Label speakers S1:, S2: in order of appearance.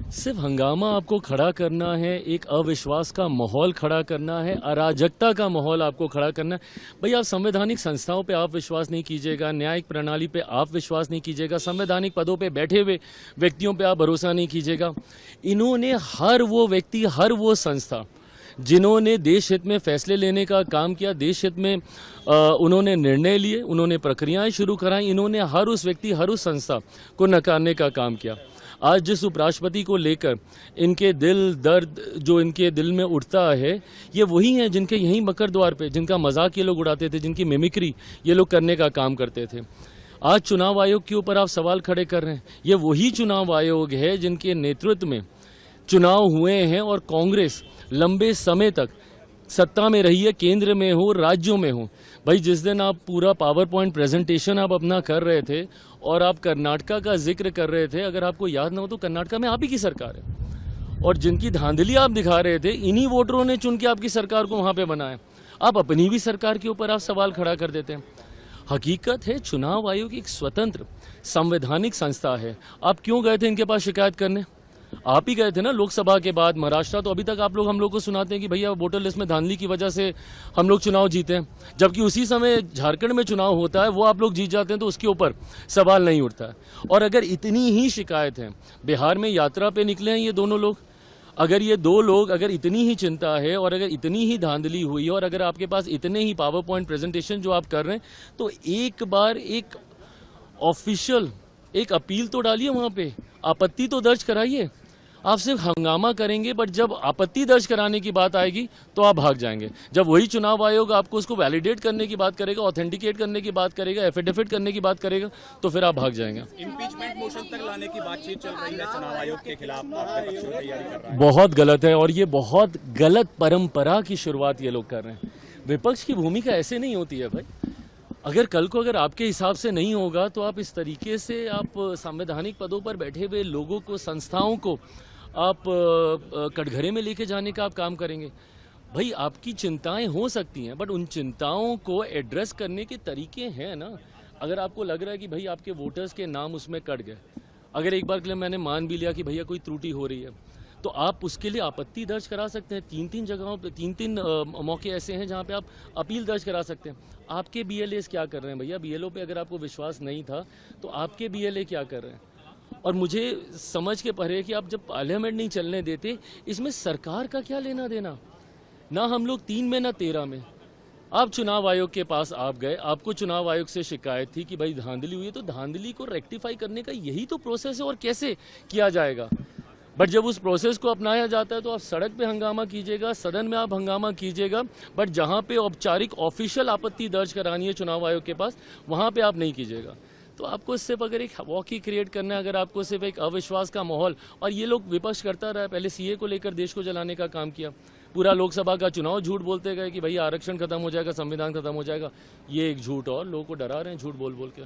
S1: सिर्फ हंगामा आपको खड़ा करना है, एक अविश्वास का माहौल खड़ा करना है, अराजकता का माहौल आपको खड़ा करना है। भाई आप संवैधानिक संस्थाओं पे आप विश्वास नहीं कीजिएगा, न्यायिक प्रणाली पे आप विश्वास नहीं कीजिएगा, संवैधानिक पदों पे बैठे हुए व्यक्तियों पे आप भरोसा नहीं कीजिएगा। इन्होंने हर वो व्यक्ति, हर वो संस्था जिन्होंने देश हित में फैसले लेने का काम किया, देश हित में उन्होंने निर्णय लिए, उन्होंने प्रक्रियाएं शुरू कराई, इन्होंने हर उस व्यक्ति, हर उस संस्था को नकारने का काम किया। आज जिस उपराष्ट्रपति को लेकर इनके दिल दर्द जो इनके दिल में उठता है, ये वही हैं जिनके यहीं मकर द्वार पे, जिनका मजाक ये लोग उड़ाते थे, जिनकी मिमिक्री ये लोग करने का काम करते थे। आज चुनाव आयोग के ऊपर आप सवाल खड़े कर रहे हैं। ये वही चुनाव आयोग है जिनके नेतृत्व में चुनाव हुए हैं और कांग्रेस लंबे समय तक सत्ता में रही है, केंद्र में हो, राज्यों में हो। भाई जिस दिन आप पूरा पावर पॉइंट प्रेजेंटेशन आप अपना कर रहे थे और आप कर्नाटका का जिक्र कर रहे थे, अगर आपको याद ना हो तो कर्नाटका में आप ही की सरकार है और जिनकी धांधली आप दिखा रहे थे, इन्हीं वोटरों ने चुन के आपकी सरकार को वहां पे बनाया। आप अपनी भी सरकार के ऊपर आप सवाल खड़ा कर देते हैं। हकीकत है चुनाव आयोग एक स्वतंत्र संवैधानिक संस्था है। आप क्यों गए थे इनके पास शिकायत करने? आप ही गए थे ना लोकसभा के बाद। महाराष्ट्र तो अभी तक आप लोग हम लोग को सुनाते हैं कि भैया वोटर लिस्ट में धांधली की वजह से हम लोग चुनाव जीते हैं, जबकि उसी समय झारखंड में चुनाव होता है, वो आप लोग जीत जाते हैं तो उसके ऊपर सवाल नहीं उठता है। और अगर इतनी ही शिकायत है, बिहार में यात्रा पे निकले हैं ये दोनों लोग, अगर ये दो लोग, अगर इतनी ही चिंता है और अगर इतनी ही धांधली हुई है और अगर आपके पास इतने ही पावर पॉइंट प्रेजेंटेशन जो आप कर रहे हैं, तो एक बार एक ऑफिशियल एक अपील तो डालिए, वहां पे आपत्ति तो दर्ज कराइए। आप सिर्फ हंगामा करेंगे, बट जब आपत्ति दर्ज कराने की बात आएगी तो आप भाग जाएंगे। जब वही चुनाव आयोग आपको उसको वैलिडेट करने की बात करेगा, ऑथेंटिकेट करने की बात करेगा, एफिडेविट करने की बात करेगा, तो फिर आप भाग जाएंगे।
S2: इम्पीचमेंट मोशन तक लाने की बातचीत चल रही है चुनाव आयोग के खिलाफ, आपका पक्ष तैयारी कर रहा है।
S1: बहुत गलत है और ये बहुत गलत परंपरा की शुरुआत ये लोग कर रहे हैं। विपक्ष की भूमिका ऐसे नहीं होती है भाई। अगर कल को अगर आपके हिसाब से नहीं होगा तो आप इस तरीके से आप संवैधानिक पदों पर बैठे हुए लोगों को, संस्थाओं को आप कटघरे में लेके जाने का आप काम करेंगे। भाई आपकी चिंताएं हो सकती हैं, बट उन चिंताओं को एड्रेस करने के तरीके हैं ना। अगर आपको लग रहा है कि भाई आपके वोटर्स के नाम उसमें कट गए, अगर एक बार के लिए मैंने मान भी लिया कि भैया कोई त्रुटि हो रही है, तो आप उसके लिए आपत्ति दर्ज करा सकते हैं। तीन जगहों पे तीन मौके ऐसे हैं जहां पे आप अपील दर्ज करा सकते हैं। आपके बीएलए क्या कर रहे हैं भैया? बीएलओ पे अगर आपको विश्वास नहीं था तो आपके बीएलए क्या कर रहे हैं? और मुझे समझ के परे कि आप जब पार्लियामेंट नहीं चलने देते, इसमें सरकार का क्या लेना देना? ना हम लोग 3 में ना 13 में। आप चुनाव आयोग के पास आप गए, आपको चुनाव आयोग से शिकायत थी कि भाई धांधली हुई है, तो धांधली को रेक्टिफाई करने का यही तो प्रोसेस है, और कैसे किया जाएगा। बट जब उस प्रोसेस को अपनाया जाता है तो आप सड़क पे हंगामा कीजिएगा, सदन में आप हंगामा कीजिएगा, बट जहां पे औपचारिक ऑफिशियल आपत्ति दर्ज करानी है चुनाव आयोग के पास, वहां पे आप नहीं कीजिएगा। तो आपको सिर्फ अगर एक वॉकी क्रिएट करना है, अगर आपको सिर्फ एक अविश्वास का माहौल, और ये लोग विपक्ष करता रहा, पहले सीए को लेकर देश को जलाने का काम किया, पूरा लोकसभा का चुनाव झूठ बोलते गए कि भाई आरक्षण खत्म हो जाएगा, संविधान खत्म हो जाएगा। ये एक झूठ और लोगों को डरा रहे हैं झूठ बोल बोल के।